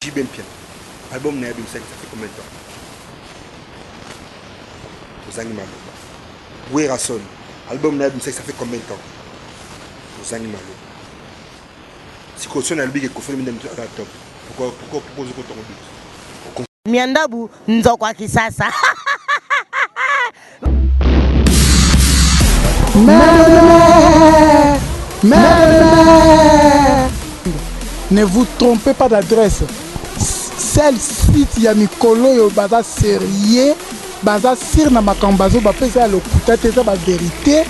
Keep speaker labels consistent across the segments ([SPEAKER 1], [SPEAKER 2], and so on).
[SPEAKER 1] J.B. Pian. Album Naya Bim 5, ça fait combien de temps? Aux animaux. Werason. Album Naya Bim 5, ça fait combien de temps? Aux animaux. Si Koson a le big et Kofi Minem à la top. Pourquoi vous avez ton but?
[SPEAKER 2] Miandabu, Nzokwa Kisasa.
[SPEAKER 3] Ne vous trompez pas d'adresse. Celle-ci, il y a Mikolo, il y a sérieux, baza sir na makambazo, ba pesa le kutate za ba vérité.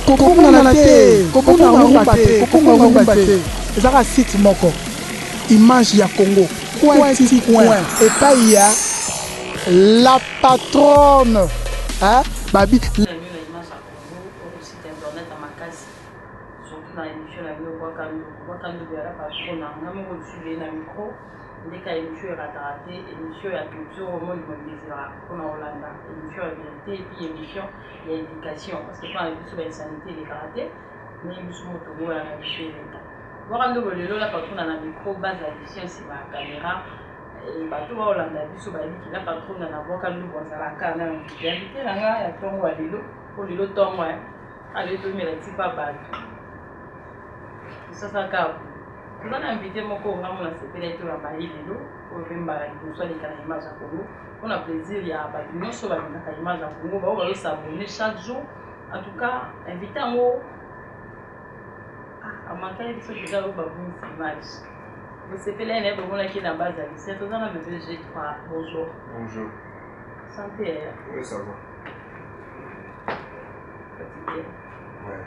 [SPEAKER 3] Kokonga na te, kokonga rumbate. Ezaka site moko. Image ya Congo. Point. Et pas il y a la patronne. Hein? Babi.
[SPEAKER 4] Surtout dans l'émission la vidéo Wakandu ya la patronne na mo suivre na micro ndeka émission ya raté émission ya culture au monde du désir pour Hollande émission ya vérité et puis émission ya éducation parce que quand on a la sanité les karaté mais émission moto la émission l'état Wakandu lelo la patronne na micro base la science la caméra et bato ba Hollande biso ba ki la patronne na Wakandu bonzala kana invité nanga ya tongo wa lelo pour lelo tongo allez to me la tipa ba ça quand on a invité mon corps on a sepelé tout la baille lelo pour vimba pour soit les images à Congo on a plaisir il y a ba non so ba na image à Congo ba va s'abonner chaque jour en tout cas invité en haut à manquer de ce que j'ai ba bonne image vous sepelé ne ba mona qui na base à c'est tout dans le G3 bonjour santé
[SPEAKER 1] Oui, ça va.
[SPEAKER 4] fatigué
[SPEAKER 1] Ouais,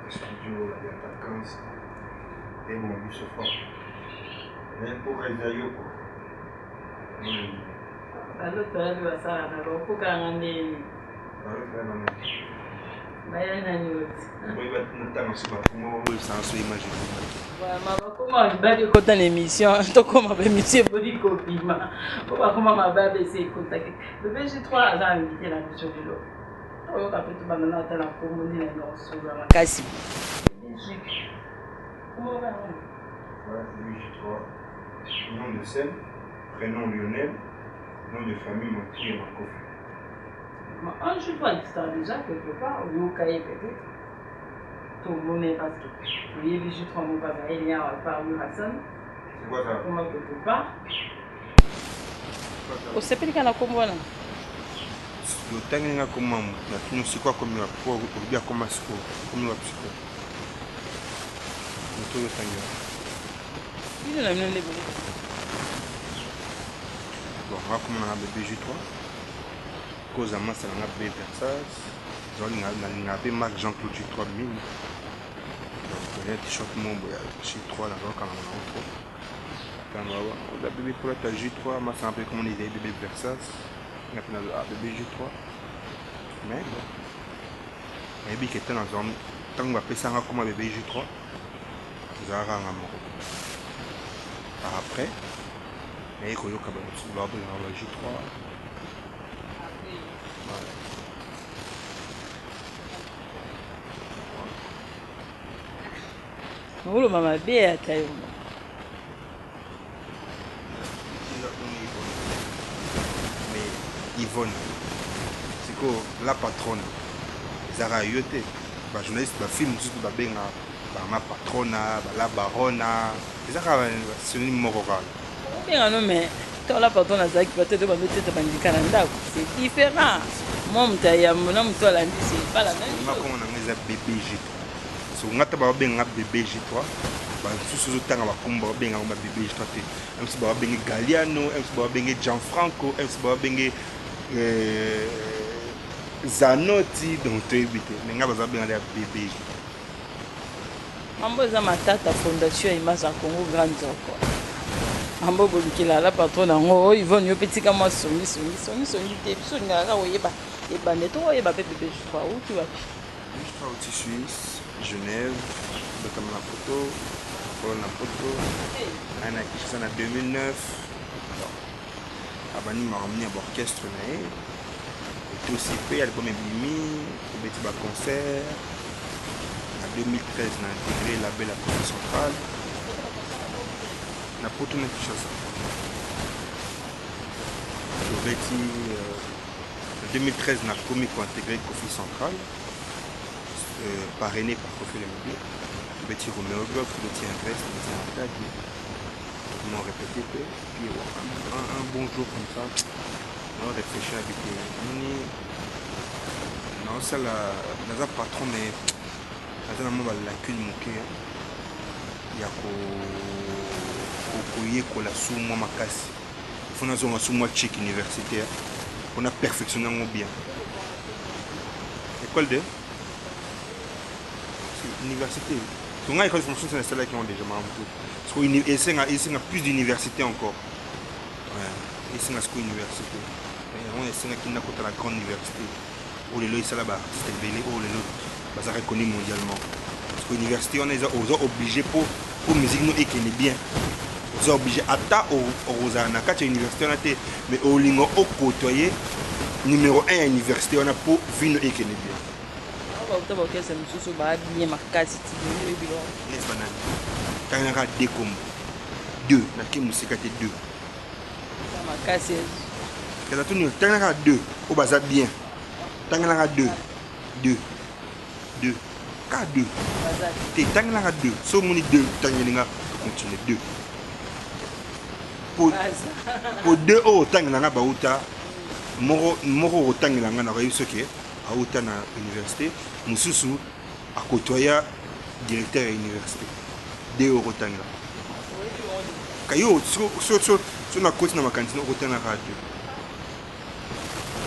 [SPEAKER 1] le studio, il y a pas de vacances. Et mon but se fort. Mais pour réveiller, quoi.
[SPEAKER 4] alors tu as vu ça là pour gagner bayana ni wote
[SPEAKER 1] Oui, c'est un seul image.
[SPEAKER 4] comment babe kota l'émission to comment ba émission body copy ma comment ma babe c'est contacter le BG3 a invité la mission de l'eau on a fait tout banana dans la commune et non sur la kasi comment va
[SPEAKER 1] Ouais, BG3. Nom de scène, prénom Lionel, nom de famille Moki et Makofi.
[SPEAKER 4] un je dois dire déjà quelque part ou au cahier peut-être tout le monde est parce que oui BG3 mon papa il y a par Hassan
[SPEAKER 1] C'est quoi ça?
[SPEAKER 4] comment quelque part au sepeli kana kombona
[SPEAKER 1] Le temps comment nous c'est quoi comme pour bien comme psycho comme la psycho. Nous le temps.
[SPEAKER 4] il a même les
[SPEAKER 1] Bon, on va commencer avec BG3. Cause à moi, c'est un B Versace. On a appelé Marc Jean-Claude G3 1000. Donc, il y a un t-shirt mon G3 là, quand on a un la bébé pour la G3, moi, c'est un peu comme on dit bébé Versace. On a appelé bébé G3. Mais bon, il y a un bébé qui était dans un. Tant qu'on va appeler ça comme bébé G3, vous allez avoir un amour. Après, il y a un G3.
[SPEAKER 4] Olo mama bia tayo.
[SPEAKER 1] Mais Yvonne, c'est que la patronne, Zara Yote, la journaliste, la film, juste la benga, ma patronne, la baronne, Zara, c'est une morale.
[SPEAKER 4] Bien non mais toi la patronne azaki peut-être ba mettre bandika na ndako c'est différent. Moi mtaya mona mto la ndi c'est pas la même chose.
[SPEAKER 1] Comment on a bébé G3. So on a taba benga bébé G3. Ba susu tanga ba kumba benga ba bébé G3 te. Même si ba benga Galliano, même si ba benga Gianfranco, même si ba benga Zanotti donc tu éviter. Mais nga ba benga bébé G3.
[SPEAKER 4] Mambo za matata fondation Image à Congo grande zoko. Mambo bolukila la patronne ngo Yvonne yo petit comme moi songi te biso ngaka oyeba et baneto oyeba pe bébé je crois où tu vas
[SPEAKER 1] Je suis au Suisse, Genève, comme la photo, on a photo, on a fait ça en 2009. Abani m'a ramené à l'orchestre, et aussi fait l'album Blimi, le petit concert. En 2013, on a intégré la belle Afrique centrale. na poto na Kinshasa. En 2013, na komi ko intégré Kofi Central, parrainé par Kofi Olomide. Petit Roméo Bloch, petit Invest, petit Intag. On a répété, puis un bon jour comme ça, on a réfléchi avec lui. Non, ça là, patron, mais ça n'a pas la lacune moquée. Il y a qu'on a sous moi ma casse. Il faut que sous moi tchèque universitaire. On a perfectionné bien. École de université. On a école de formation, c'est celle qui ont déjà marqué. Parce qu'il y a plus d'universités encore. Ouais, il y a une université. On a qui n'a pas la grande université. Oh les lois, c'est là-bas. C'était belé. Oh les lois, ça reconnu mondialement. Parce que l'université, on est obligé pour musique nous et qui est bien. On est obligé à ta aux anaka université on a été mais au lingo au côtoyer numéro 1 à l'université on a pour vino et qui est bien.
[SPEAKER 4] C'est bien marqué si tu veux.
[SPEAKER 1] N'est-ce pas nan? Quand on a deux comme deux, na qui musique était deux.
[SPEAKER 4] Ça marqué c'est.
[SPEAKER 1] Quand on a deux, au bas bien. Quand on a deux, cas deux. T'es tant on a deux, so moni deux, tant on a continuer deux. Pour deux au tant on a bauta, moro au tant on a réussi que à autant na université, mususu à côtoyer directeur à l'université. 2 euros tant là. Kayo sur la côte na ma cantine au tant na radio.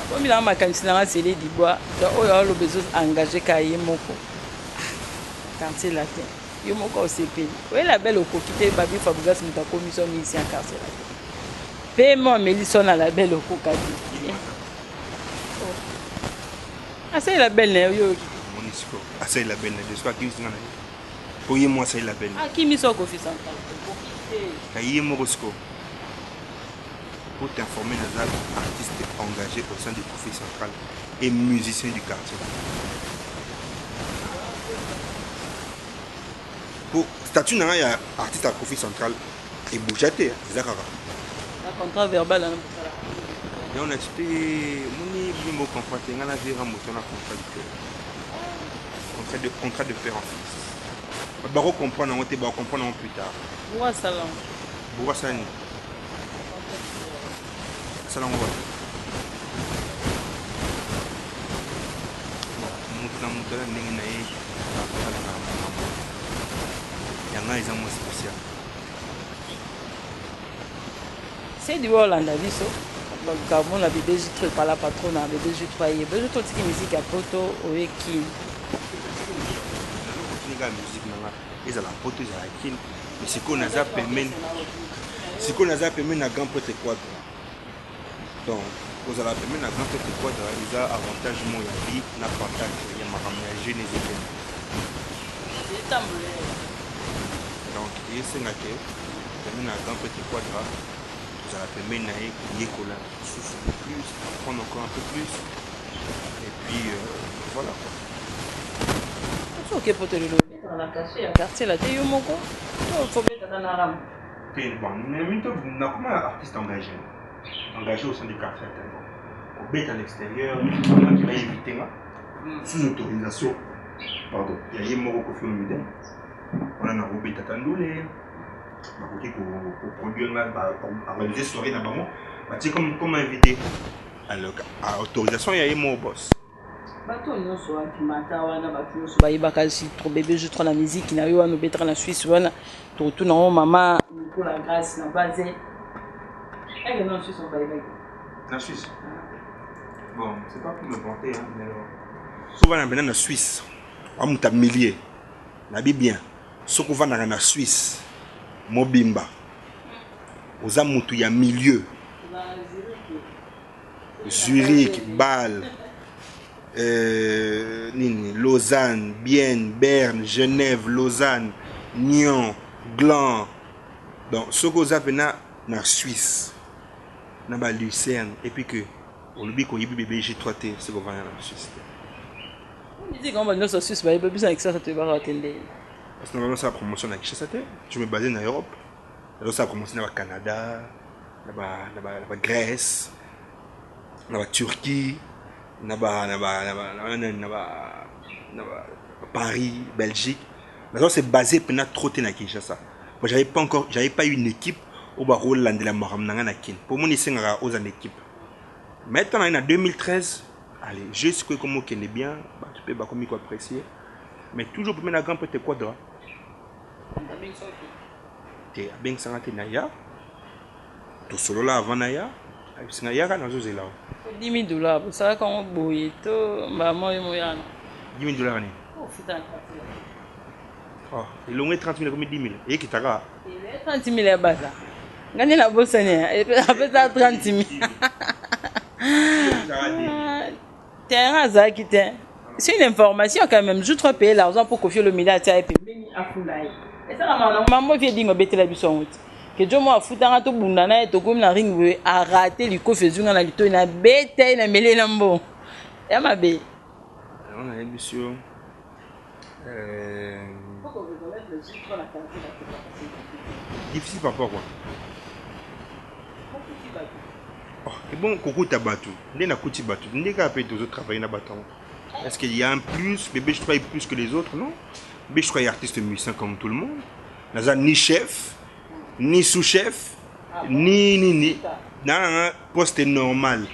[SPEAKER 4] Comme il a ma cantine à Célé du bois, il y a le besoin d'engager Kaye Moko. Quartier latin. Il m'a aussi payé. Oui, la belle au coquille, Babi Fabregas nous a commission ici en quartier latin. Paiement Mélisson à la belle au coquille. Ah, c'est la belle,
[SPEAKER 1] Monisco. Ah, c'est la belle, je crois qu'il y a pour moi, c'est la belle.
[SPEAKER 4] Ah, qui m'y sont confiés en
[SPEAKER 1] Kaye Morosco. Pour t'informer, les artistes engagés au sein du Kofi Central et musiciens du quartier. Pour statut, il y a artiste à Kofi Central et Bouchate, c'est ça.
[SPEAKER 4] Un contrat verbal.
[SPEAKER 1] Et on a acheté mon contrat, on a vu un contrat de père en fils. On va comprendre plus tard.
[SPEAKER 4] Bourra Salam.
[SPEAKER 1] Bourra Sani. Salam wa. Mutala ndenge na ye. Yanga eza mo spécial.
[SPEAKER 4] C'est du Hollande biso. Donc Gabon la bébé je pas la patronne la bébé je travaille. Bébé je qui musique à poto oeki.
[SPEAKER 1] La musique nanga eza la poto eza la kin. Mais c'est qu'on a ça permet. C'est qu'on a ça permet na grand pote quoi. Donc vous allez permettre na grand pote quoi ils a avantage mo ya vie na partage ya makamya jeune et
[SPEAKER 4] C'est tambour.
[SPEAKER 1] donc il y a permet na grand pote quoi vous allez permettre na yekola souffle plus prendre encore un peu plus et puis voilà quoi.
[SPEAKER 4] Ok pour te le lever dans la quartier là t'es moko. Il faut mettre dans la rame.
[SPEAKER 1] Bon, nous avons comment artiste engagé au sein du quartier. Au bête à l'extérieur, on qui va éviter sous autorisation. Pardon, il y a Moro Kofi Olomide. On a un bête à Tandoulé. On a produire à réaliser soirée là-bas. Comme invité. Alors, à autorisation, il y a Moro Boss.
[SPEAKER 4] Bato nyonso akimata wana bato nyonso bayebaka si trop bébé je trop la musique na yo wana betra na Suisse wana to tout na maman pour la grâce na base et non Suisse on va y aller
[SPEAKER 1] La Suisse. Bon, c'est pas pour me vanter hein mais souvent on va en Suisse on monte à milliers la bi bien ce qu'on va na Suisse mobimba aux amutu ya milieu Zurich, Bâle, Lausanne, Bienne, Berne, Genève, Lausanne, Nyon, Gland. Donc, ce que vous avez na Suisse, na Lucerne, et puis que, on oublie qu'on y a bébé G3T, c'est qu'on va en Suisse.
[SPEAKER 4] on dit qu'on va dans Suisse, mais ça te va attendre.
[SPEAKER 1] Parce que normalement, c'est la promotion avec G3T. Je me basais en Europe. ça a commencé au Canada, la Grèce, la Turquie, Paris, Belgique. Mais c'est basé pendant trop de Kinshasa. Moi, j'avais pas eu une équipe au Baroland de la Mohamed. Pour moi, c'est une équipe. Maintenant, en 2013, allez, je sais comment on est bien, tu peux comme apprécier. Mais toujours pour mettre la grande quoi droit. Tu as bien santé naya. Tout solo là avant naya. C'est naya quand nous là.
[SPEAKER 4] $10,000. Ça quand on bouille tout, maman et moi.
[SPEAKER 1] $10,000 année. Oh, il a 30 000 comme 10 000. Et qui t'a
[SPEAKER 4] 30 000 est bas. Gagner la bosse et après ça 30 000. T'es un hasard qui t'est. C'est une information quand même. Je dois payer l'argent pour confier le média à Pémini à Foulaï. Et ça, maman vient dire que la bison. Que je m'en fous d'un tout bundana et tout comme la ring a raté le coffre sur la lito na bête na mêlé lambo. Et ma bé.
[SPEAKER 1] On a émission. Difficile par rapport à quoi? Oh, et bon, Coco t'a battu. Il n'a pas battu. Il n'a pas pu travailler dans le bâton. Est-ce qu'il y a un plus? Bébé, je travaille plus que les autres, non? Bébé, je travaille artiste musicien comme tout le monde. N'a ni chef, ni sous-chef, ni. Dans un poste normal.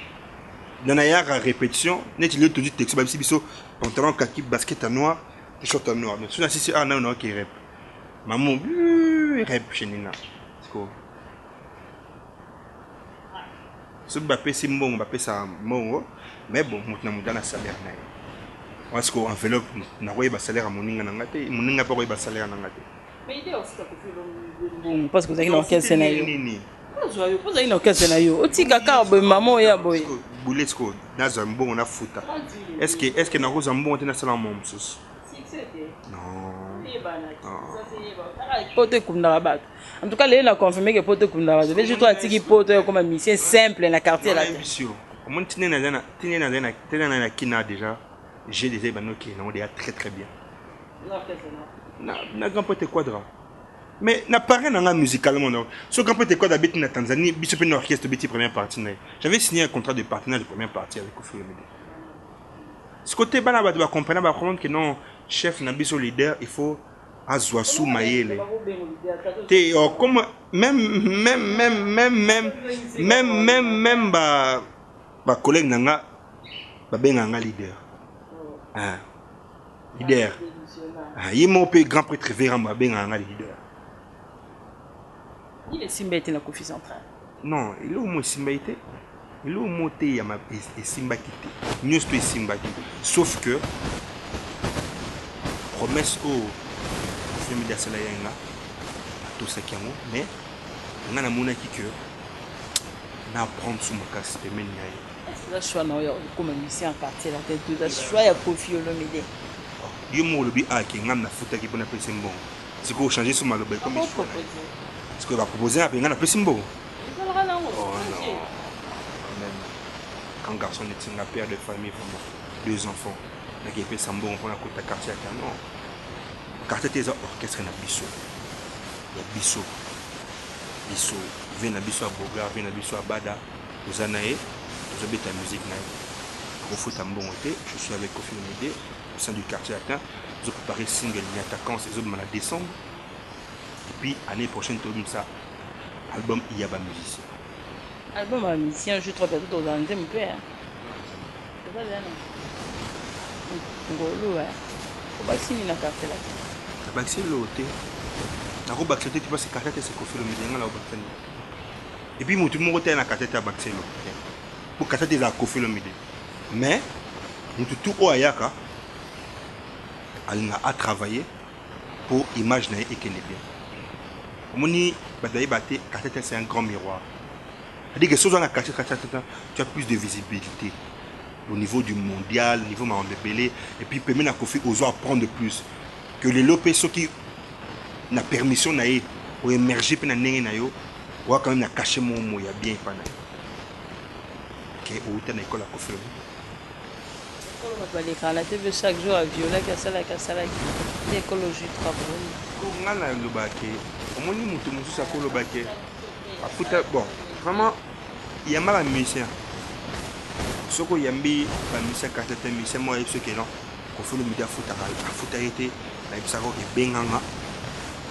[SPEAKER 1] Dans la répétition, net il est tout dit texte, même si biso pantalon kaki, basket à noir, t-shirt à noir. Mais si c'est non qui rap. Maman, rap chez Nina. C'est quoi? Ce Mbappé c'est bon, Mbappé ça bon, mais bon, maintenant on a salaire na. Parce qu'en enveloppe, na quoi il salaire à moninga na ngate, moninga pas quoi il salaire na ngate.
[SPEAKER 4] Mais il est aussi bon parce que vous avez dans quel scénario? Vous avez dans quel scénario? Oti kaka maman ya boy.
[SPEAKER 1] Boulesco, dans un bon on a fouta. Est-ce que na rose un bon on a salaire mon sus? Non.
[SPEAKER 4] Pote Koundarabat. En tout cas, il a confirmé que Pote Koundarabat. Je vais toi tiki Pote comme un mission simple dans le quartier là.
[SPEAKER 1] Comment tu n'es na kina déjà? J'ai des événements qui sont déjà très bien. Na grand Pote Quadra. Mais n'a pas rien musicalement non. Ce grand Pote Quadra habite en Tanzanie, bisop une orchestre de première partie. J'avais signé un contrat de partenariat de première partie avec Kofi Olomide. Ce côté bana va comprendre que non chef Nabiso leader il faut Azwasu Mayele. T'es comme même ba collègue nanga ba benga leader. Ah leader. Ah il mon peu grand prêtre révérend ba benga leader.
[SPEAKER 4] Il est Simbaité na Kofi central.
[SPEAKER 1] Non, il est au moins Simbaité. Il est au moins ya ma Simbakité. Mieux que Simbaki. Sauf que promesse au film de Salayenga tout ça qui est mais on a mon qui que na prendre sous ma casse de menyaï.
[SPEAKER 4] La choix na yo comme mission quartier la tête de la choix ya Kofi Olomide.
[SPEAKER 1] Yo mo lobi a ki ngam na futa ki bona pese mbon. Si ko changer sous ma lobe comme il faut. Ce que va proposer après ngana pese mbon. Oh non. Quand garçon est un père de famille vraiment 2 enfants. Na qui pese mbon pour la côté quartier à non. Quartier des orchestres na biso. Ya biso. Biso, vient na biso à Boga, vient na biso à Bada, aux Anaé, aux habitants de musique naï. Au foot à Mbongoté, je suis avec Kofi Olomide, au sein du quartier latin. Nous avons préparé single Niatakans, les autres en décembre. Et puis, année prochaine, tout ça, album Iyaba musicien.
[SPEAKER 4] Album à musicien, je trouve que tout dans un thème père. C'est pas bien. Ngolo, ouais. On va signer dans le quartier latin.
[SPEAKER 1] La baxi l'auté. La robe baxi, tu vois, c'est quartier, c'est Kofi Olomide, là au baxi. Et puis, tout le monde est dans la quartier, à baxi. Pour quartier, c'est à Kofi Olomide. Mais, nous tout au Ayaka, elle a travaillé pour imaginer et qu'elle est bien. Moni bataille baté, c'est un grand miroir. C'est-à-dire que si on a caché, tu as plus de visibilité au niveau du mondial, au niveau de Belé, et puis permet à Kofi aux autres apprendre plus que les lopés ceux qui na permission naé pour émerger puis na nengi na yo, ou quand même na caché mon mot, il y a bien pas na. OK, au temps école à Kofi.
[SPEAKER 4] La TV chaque jour à violer, qu'à ça, l'écologie travaille.
[SPEAKER 1] On a le bac omoni moto mosusu akolobake afuta bon vraiment yamba bamusicien soki oyambi bamusicien karte te musicien moko ayebi soki non kofuli midi afuta ye te nayebisaka oke ebenganga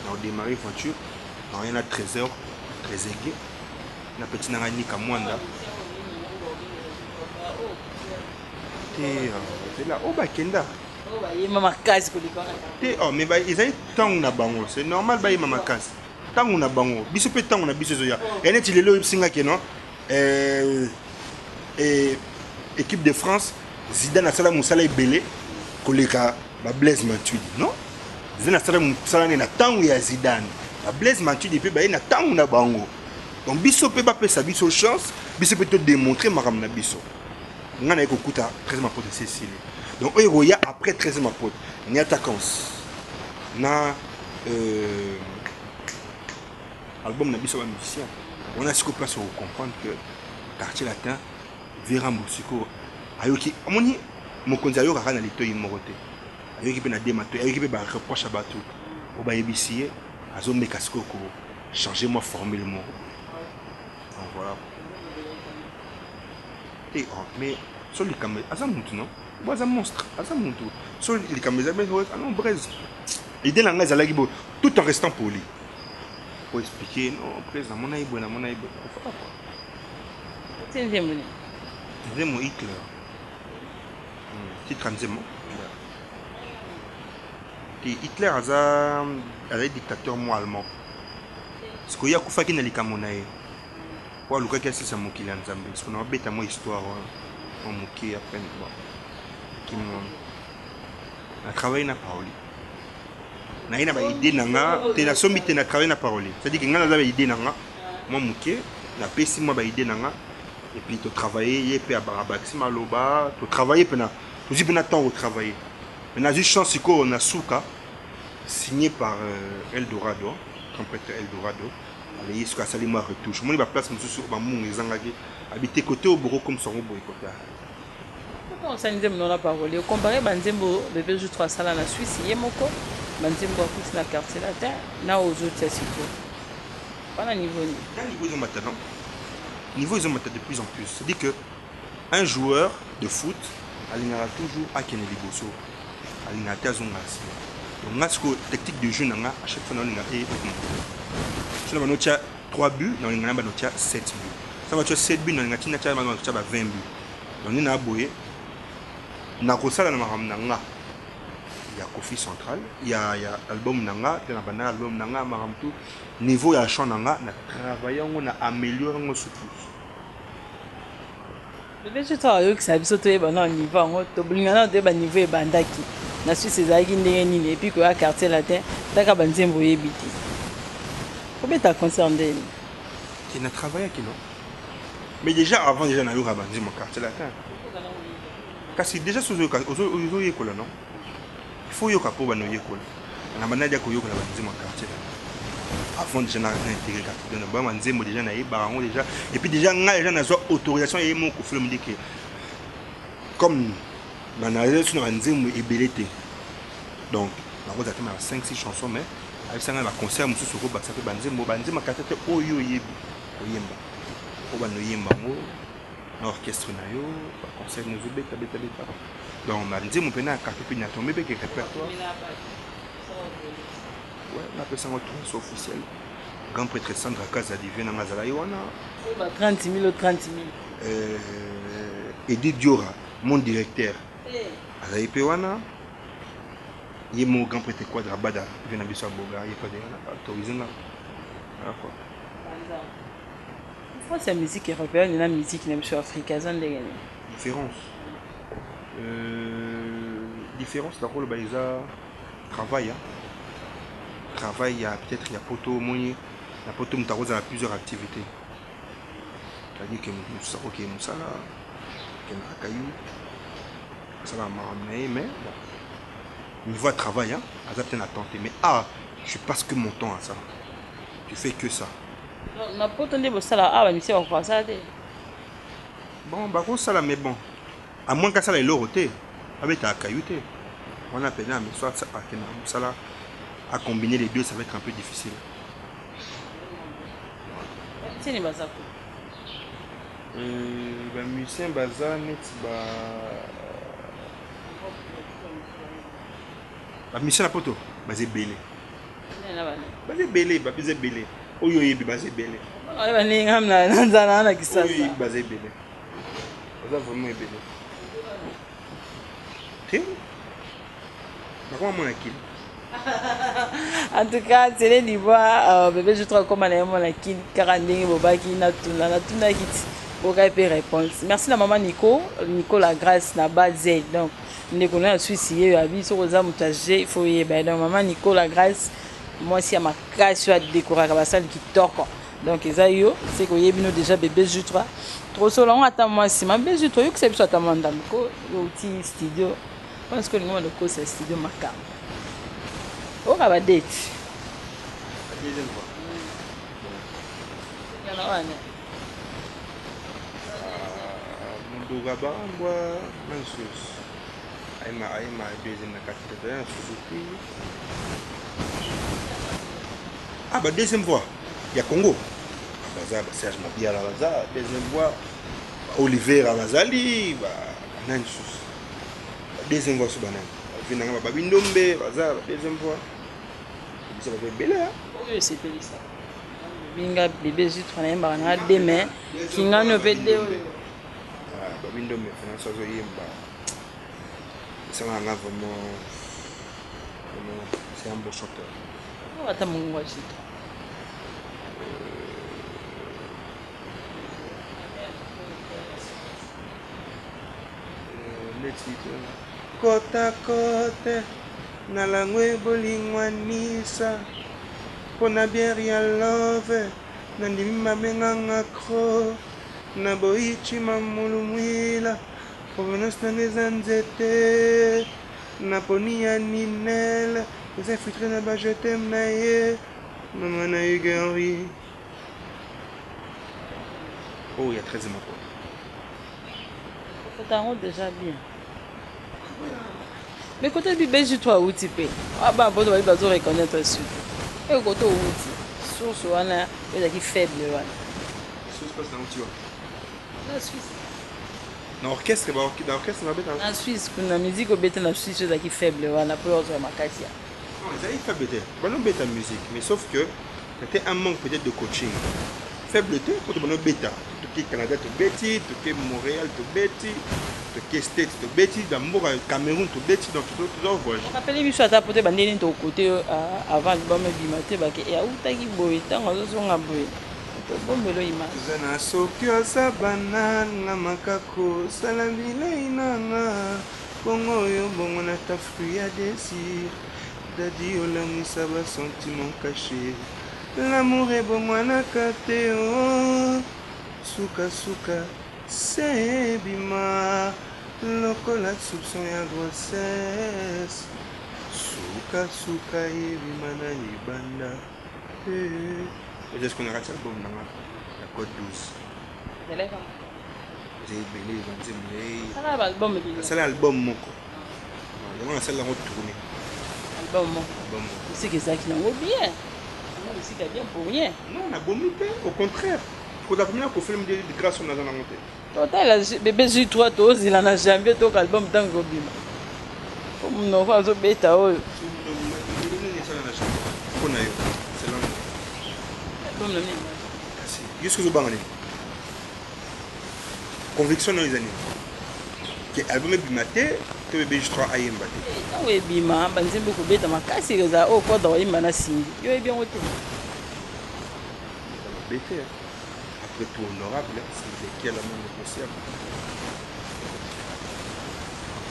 [SPEAKER 1] na odémarrer voiture naoya na trésor trésege na peti nanga nika mwanda te là o bakenda te oh mais ezali ntango na bango c'est normal bayema makasi ntango na bango biso mpe ntango na biso ezoya eneti lelo oyebisingaki non équipe de France Zidane asala mosala ebele koleka Blaise Matuidi non Zidane asala mosala na ntango ya Zidane Blaise Matuidi mpe baye na ntango na bango donc biso mpe bapesa biso chance biso mpe todémontrer makambo na biso nga naye kokuta 13e apôtre Cécile donc oyo koya après 13e apôtre ni attaquance na album na biso bamusicien on a siko place pour comprendre que quartier latin Vera Mosiko ayoki amoni mokonzi ayoka kana litoyi moko te ayoki pe na demato ayoki pe ba reproche à bato o ba yebisi ye azomeka siko ko changer moi formule moko donc voilà et oh, mais sur les caméras azamuntu non boza monstre azamuntu sur les caméras mais non braise idée la ngaza lagi bo tout en restant poli pour expliquer non président mon aïbo na mon aïbo
[SPEAKER 4] c'est une
[SPEAKER 1] Zemo Hitler. Titre Zemo. Hitler a un dictateur allemand. Parce qu'il y a Koufaki na likamonae. Pour le cas que c'est mon qu'il en Zambie. Parce qu'on a bête à moi histoire. On moquait à peine. Qui a travaillé na parole. Na ina ba idée nanga. Te na somi te na travaillé na parole. C'est-à-dire que nga na ba idée nanga. Moi moqué. Na pesi moi ba idée nanga. Et puis tu travailles, et puis à Barabaxi Maloba, tu travailles, tu dis bien temps au travail. Maintenant, j'ai chance qu'on a Souka, signé par Eldorado, trompeteur Eldorado. Allez, ce que ça moi retouche. Moi, il va place monsieur sur Bamou, les Angagé, habiter côté au bureau comme son robot côté.
[SPEAKER 4] Pourquoi on s'en dit non la parole? Comparé Banzembo, le BG 3 salles en Suisse, il y a mon corps. Banzembo a poussé la quartier latin, là aux autres, c'est pas le niveau.
[SPEAKER 1] Niveau de maintenant. Niveau ils ont de plus en plus. C'est-à-dire qu'un joueur de foot alignera toujours à Kenny Liboso. Alignera Tazongas. Donc, là, la technique de jeu, à chaque fois, on a 3 buts, on a 7 buts. Ça va 7 buts, on a 20 buts. Donc, on a aboyé. On a Nanga. Il y a Kofi Central, il y a album Nanga, il y a album Nanga, Maramtou. Niveau ya chant Nanga, on a travaillé, on a amélioré nos soutien.
[SPEAKER 4] Le BG 3 a ça sauté bon niveau, on a de niveau bandaki. Na Suisse ezaki ndenge nini et puis que quartier latin, taka banzembo yebiti. Combien t'as concerné?
[SPEAKER 1] Qui n'a travaillé qui non? Mais déjà avant déjà na yo rabandi mon quartier latin. Parce que déjà sous yo école non? Il faut yoka pour bano yekola. Na banadi ko yoka na banzembo quartier là. Avant déjà na intégrer quartier. Donc ba banzembo déjà na barango déjà et puis déjà nga déjà na zo autorisation et mon ko film me dit que comme banazé sur banzembo ebelete. Donc na ko zatema 5-6 chansons mais avec ça na concert musu soko ba ça fait banzembo quartier oyo yebi oyemba. O bano yemba ngo na orchestre na yo, ba concert nous beta. Donc, on a dit mon pena à quartier puis n'a tombé avec répertoire. Ouais, on appelle ça notre tournée officielle. Grand prêtre Sandra Kaza divine dans Mazala Iwana.
[SPEAKER 4] 30 000 ou 30 000.
[SPEAKER 1] Edith Diora, mon directeur. Azaï Pewana. Il y a mon grand prêtre Quadra Bada, il vient à Bissaboga, il n'y a pas de autorisé là.
[SPEAKER 4] Pourquoi c'est la musique européenne et la musique africaine?
[SPEAKER 1] Différence. Différence d'accord le baïsa travail travail il y a peut-être il y a poto moni la poto mutaroza a plusieurs activités c'est-à-dire que ça OK ça là que na caillou ça va m'amener mais bon niveau travail hein adapter à tenter mais je passe que mon temps à ça tu fais que ça
[SPEAKER 4] na poto ndebo ça là mais c'est pas ça
[SPEAKER 1] bon bah ça là mais bon à moins que ça là l'oroté avec ta caillouté on a peine mais soit ça à combiner les deux ça va être un peu difficile
[SPEAKER 4] Tiens, baza ko.
[SPEAKER 1] Ba musicien baza net ba musicien na poto baza belé. Baza belé, ba pese belé. Oyo yebi baza belé.
[SPEAKER 4] Ay ba ninga mna nzana na kisasa.
[SPEAKER 1] Oyo baza belé. Baza vraiment belé. Tiens. Comment mon akil?
[SPEAKER 4] En tout cas, c'est les voix bébé je trouve comme on a mon akil 40 bobaki na tuna kiti. Boka pe réponse. Merci la maman Nico la grâce na base donc ndeko na Suisse ye abi so koza mutaje il faut y ben donc maman Nico la grâce moi si à ma casse à décorer ba salle qui toko. Donc ezayo c'est ko yebino déjà bébé je trouve trop solon attends moi si ma bébé je trouve que c'est soit ta mandam ko outil studio. Je pense que le nom de cause c'est studio Makam. Oh, on va date.
[SPEAKER 1] La deuxième fois.
[SPEAKER 4] Il y en a un.
[SPEAKER 1] Mundugaba, moi, même chose. Aïma, deuxième, la quatrième, Suzuki. Ah, bah, deuxième fois, il y a Congo. Baza, Serge Mabia, la Baza, deuxième fois, Olivier Ramazali, bah, même chose. Deuxième fois, c'est banane. Finalement, Babindombe, Baza, deuxième fois. Ça va faire belle, hein?
[SPEAKER 4] Oui, c'est belle ça. Binga, bébé, je trouve un baran à demain. Kinga ne peut pas.
[SPEAKER 1] Ah, Babindombe, finalement, ça va yemba. Ça va vraiment. C'est un beau chanteur.
[SPEAKER 4] Oh, attends, mon gars, c'est
[SPEAKER 1] Kota kote na langwe bolingwanisa pona bière ya love na ndimi mabenganga kro na boichi mamulumwila provenance na neza nzete na poni ya ninel eza filtre na ba je t'aime na ye mama na Hugues Henry. Oh, il y a 13 mois.
[SPEAKER 4] T'en déjà bien. Mais quand tu bébé, je toi où tu peux. Ah bah, bon, tu vas reconnaître dessus. Et quand tu es source, on a qui faible.
[SPEAKER 1] Source passe dans tu vois.
[SPEAKER 4] La Suisse.
[SPEAKER 1] Dans l'orchestre, l'orchestre va être
[SPEAKER 4] en Suisse, quand la musique est en Suisse, c'est qui faible. On a peur de ma casse.
[SPEAKER 1] Non, ils arrivent faible. Bon, on bête en musique, mais sauf que c'était un manque peut-être de coaching. Faibleté, quand on est bêta. Tout qui Canada, tout bêti, tout qui Montréal, tout bêti. Que state to beti d'amour Cameroun to beti dans tout voyage.
[SPEAKER 4] On rappelle lui soit apporté bandene to côté avant l'album bimate ba ke ya utaki boy tango zo nga boy. To bombelo image.
[SPEAKER 1] Zana sokyo sa banane na makako salamila inanga. Bongo yo bongo na ta fruit à désir. Dadi olamisa ba sentiment caché. L'amour est bon na kateo. Suka suka c'est bima. Lokola soupçon ya grossesse Suka suka ebima na libanda. Est-ce qu'on a raté l'album dans la Côte 12? J'ai belé, c'est l'album moko. On a celle-là retourné.
[SPEAKER 4] Album moko. C'est que ça qui n'a pas bien. C'est qui a bien pour rien.
[SPEAKER 1] Non, on a bon au contraire. Pour la première fois, film de grâce on a monté.
[SPEAKER 4] Total, bébé, j'ai trois tours, il en a jamais tout album tant que bima. Comme nous avons bêta.
[SPEAKER 1] C'est l'anglais. Jusqu'au jour bangani. Conviction dans les années. Que album est bimaté, que bébé je crois aïe mbaté.
[SPEAKER 4] Ah oui, bima, banzé beaucoup bêta, ma casse est là, oh quoi dans les manassi. Yo est bien ôté.
[SPEAKER 1] Bêté. Après tout honorable, c'est qui a la main négociable.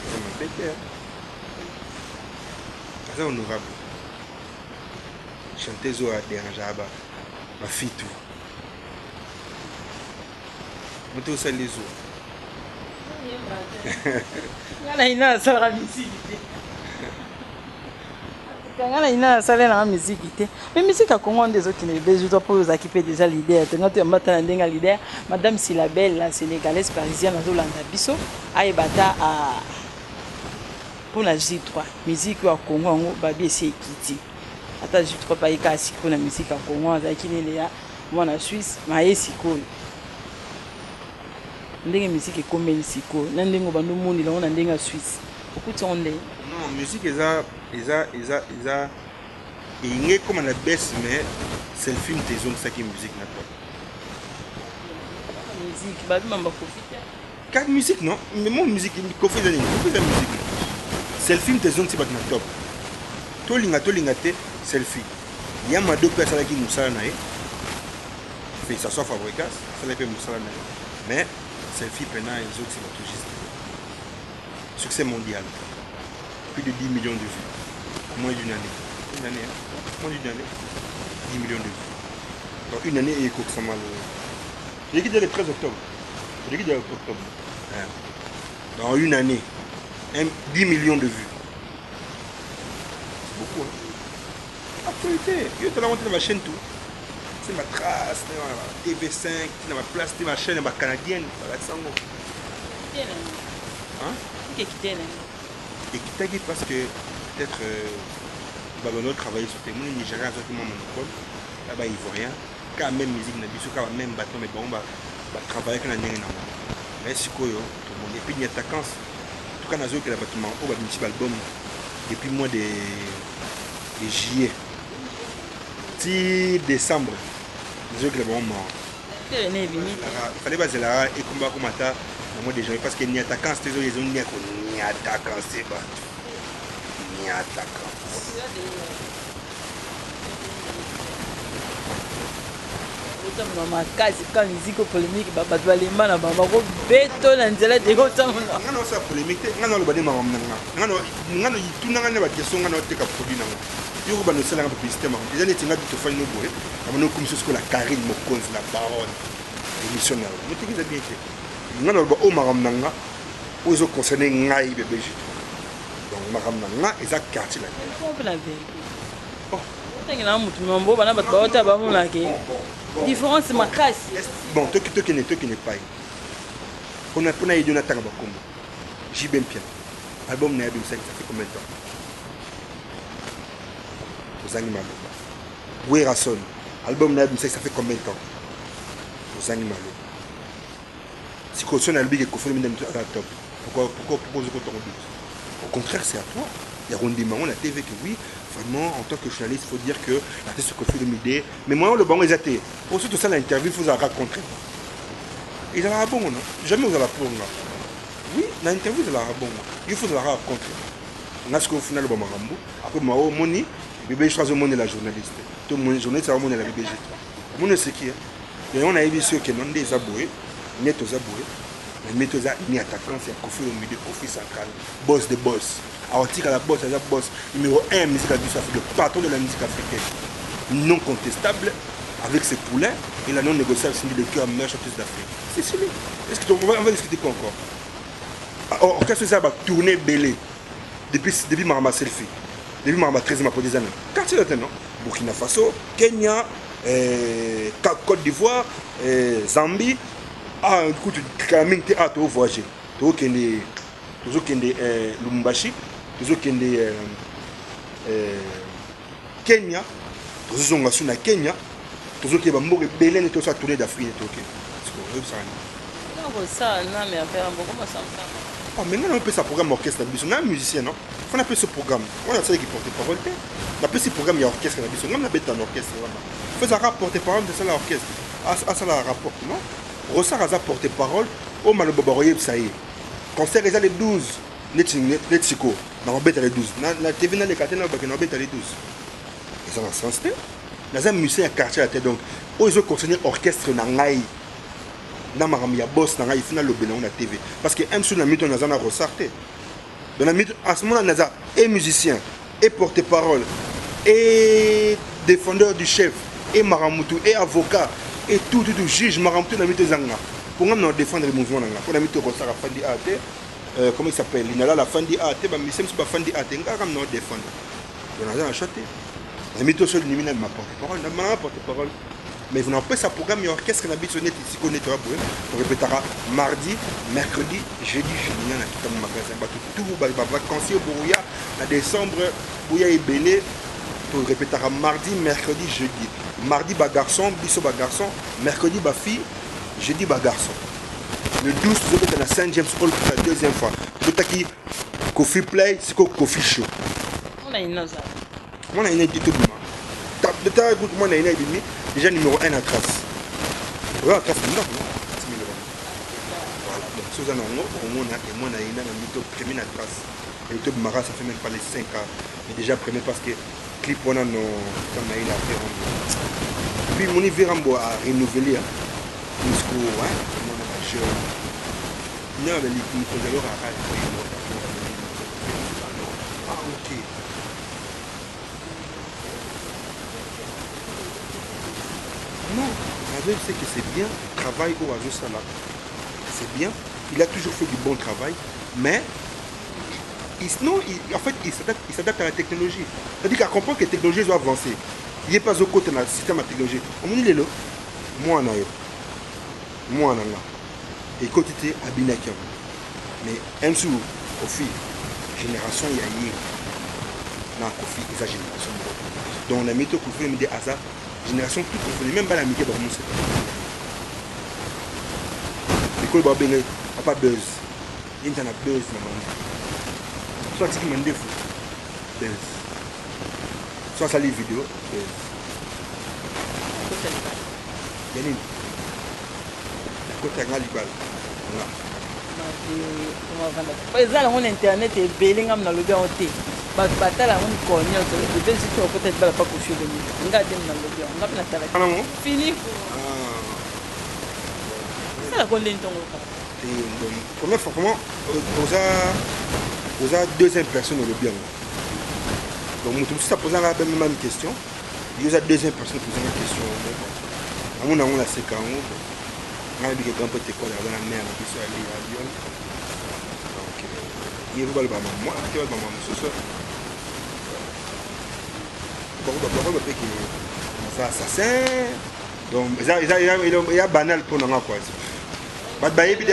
[SPEAKER 1] C'est bêté. C'est honorable. Chanter zo a dérangé à bas. Ma fille tout. Montez au salé zo.
[SPEAKER 4] Il a ça la musique. Kangana ina sala na musique té. Mais musique a Congo des autres qui ne besoin pas pour occuper déjà l'idée. Tenga tu mbata ndenga l'idée. Madame Silabelle, la sénégalaise parisienne à Zolanda Bisso, aibata à pour la J3. Musique au Congo babi c'est kiti. Ata J3 pas ikasi pour la musique à Congo za kinele ya
[SPEAKER 5] mwana Suisse maye sikoyo ndenge musique ekomeli sikoyo na ndenge obanda omonela ngo na ndenge ya Suisse okuti yango ndenge
[SPEAKER 1] non musique eza elingi comme na baisse mais selfie te ezongisaki musique na toi
[SPEAKER 5] musique babima bakofi te
[SPEAKER 1] kaka musique non mais mon musique kofi eza nini kofi eza musique selfie te ezongisi bato na top tolinga te selfie ya mado mpe asalaki mosala na ye ça soit Fabregas asalaki mpe mosala na ye mais selfie pena ezongisi bato juste succès mondial plus de 10 millions de vues en moins d'une année moins d'une année 10 millions de vues donc une année et ça mal j'ai dit le 13 octobre j'ai dit le octobre dans une année 10 millions de vues c'est beaucoup hein actualité yo te la monter dans ma chaîne tout c'est ma trace ma TV5 dans ma place de ma chaîne ma canadienne avec sango hein
[SPEAKER 5] qui quitter
[SPEAKER 1] et qui parce que peut-être Babono travailler sur tes mots nigériens sur tout le monopole là-bas ivoirien quand même musique na biso quand même bâton mais bon bah travailler quand on est dans mais sikoyo tout le monde et puis il y a ta canse en tout cas nazo que la bâtiment au bâtiment album depuis mois de juillet ti décembre nazo que le bon mort il fallait baser là et combat comme ata dans mois de janvier parce qu'il y a ta canse tes ils ont ni attaquant c'est pas ni attaquant
[SPEAKER 5] makasi quand musique polémique bato balemba na bango bakobeto na nzela te kotambola
[SPEAKER 1] ngana osa polémique te ngana oloba nde makambo na nga ngana yitunanga nde bakestion ngana oteka produit nanga yoko banosalanga publicité makambo eza neti nga bitofani no boye amana okomisa sikola Karine Mokonzi la baronne émission na yo moteki eza bien te ngana oloba oyo makambo na nga oyo ezoconcerne ngai bebe jito donc makambo na nga eza quartier la
[SPEAKER 5] mpe na vérité otangela na motu mambo bana bato baota bamonake différence makasi
[SPEAKER 1] bon tokende epai mpona yedi onatanga bakombo JB Mpian album na ya bimisaki ça fait combien de temps ozangi maloba Werason album na ya bimisaki ça fait combien de temps ozangi maloba sikoyo so na lobi ekofoni minde moto aza top pourquoi ozokotongo but au contraire c'est à toi il y a Rondi Mangon la TV que oui vraiment en tant que journaliste il faut dire que l'artiste Koffi Olomide mais moi le bango exacté pour surtout ça l'interview il faut la rencontrer ils ont la bon non jamais vous allez la prendre oui l'interview de la bon il faut la rencontrer on a ce qu'au final le bon marambo après moi moni bébé choisit mon la journaliste tout mon journaliste ça mon la bébé mon c'est qui et on a vu ceux qui n'ont des aboués net aux aboués mais mettre ça ni attaquant c'est Koffi Olomide Koffi Central boss de boss Artika la boss, la boss numéro 1 musique africaine, le patron de la musique africaine, non contestable, avec ses poulains, et la non négociable, c'est le cœur meilleure chanteuse d'Afrique. C'est celui. Est-ce que on va discuter quoi encore? Orchestre ça va tourner belé depuis Marama Selfie, depuis Marama 13 ma des années. Quartier latin, non? Burkina Faso, Kenya, Côte d'Ivoire, Zambie. Ah, écoute, quand même, tu as voyagé. Tu as Lubumbashi. tozokende Kenya tozonga suna Kenya tozokeba mboka ebele ne tosa tourner d'Afrique toke mais on peut ça programme orchestre on a un musicien non on appelle ce programme on a ça qui porte parole on appelle ce programme il y a orchestre on a bête en orchestre fait ça porter parole de ça l'orchestre à ça la rapport non Rossard a porté parole au Malobobaroye ça y est concert les 12 Netiko, on va les 12. La TV n'a les 14, on va les 12. Et ça va sens. Dans un musée à quartier à tête donc, ils ont concerné orchestre Nangaï. Namaramia boss Nangaï, il faut le bénin la TV. Parce que M. sur la mythe, on a ressorti. Dans la mythe, à ce moment-là, on a et musicien, et porte-parole, et défendeur du chef, et Maramoutou, et avocat, et tout, juge Maramoutou, on a mis Zanga. Pour nous défendre le mouvement, on a mis Rossard à Fandi AT. Comment il s'appelle? Il a la fin de AT, mais c'est pas fin de AT, il a défendre. On a acheté. On a mis tout sur le numéro de ma porte-parole, ma porte-parole. Mais vous n'avez pas ça programme, il y a orchestre qui habite sur net ici qu'on est à Boué. On répétera mardi, mercredi, jeudi, jeudi, on a tout un magasin. Tout va vacances au Bouya, en décembre, Bouya est belé. On répétera mardi, mercredi, jeudi. Mardi, bah garçon, biso, bah garçon. Mercredi, bah fille. Jeudi, bah garçon. Le 12, vous êtes à la Saint James Hall pour la deuxième fois. Tout à qui Coffee Play, c'est quoi Coffee Show.
[SPEAKER 5] On a une ça.
[SPEAKER 1] Moi, on a une idée de tout. De ta écoute, moi, on a une idée déjà numéro 1 à trace. Ouais, à trace, non. Voilà, donc, si vous en avez un, au moins, on a une mytho premier à trace. Et le top Mara, ça fait même pas les 5 ans. Mais déjà, premier parce que clip, on a nos. Comme il a fait. Puis, mon hiver, on a renouvelé. Jusqu'au. Ouais, on a acheté. Non, mais les projets, ah, ok. Non, Ravel sait que c'est bien, travail au Ravel Salah. C'est bien, il a toujours fait du bon travail, mais en fait, il s'adapte à la technologie. C'est-à-dire qu'à comprendre que la technologie doit avancer. Il n'est pas au côté dans le système de la technologie. On me dit, là, moi, on a eu. Moi, on a là. Et côté, Abinaki. Mais un sou, Kofi, génération, il y a eu. Non, Kofi, il y a génération. Donc, on a mis tout Kofi, on me dit, hasard. Génération tout confondue, même pas la mité dans mon secteur. L'école va bien, pas buzz. Il y a un buzz, soit tu m'en défaut, buzz. Soit ça les vidéos, buzz. Yannin, côté à l'ibal.
[SPEAKER 5] Par exemple, on internet est belé dans le bien ôté. Batala on connaît le bel site peut-être pas coucher de lui. On garde dans le bien. On appelle la télé. Fini. Ça la connaît ton
[SPEAKER 1] première fois comment aux deuxième personne le bien. Donc tout ça posant la même question. Il y a deuxième personne posant une question. On a séquence. On a dit que grand petit quoi dans la mer qui soit allé à Lyon. Donc il va le maman moi qui va le maman ce soir. Ça assassin. Donc il y a banal pour nous quoi. Badbaïbi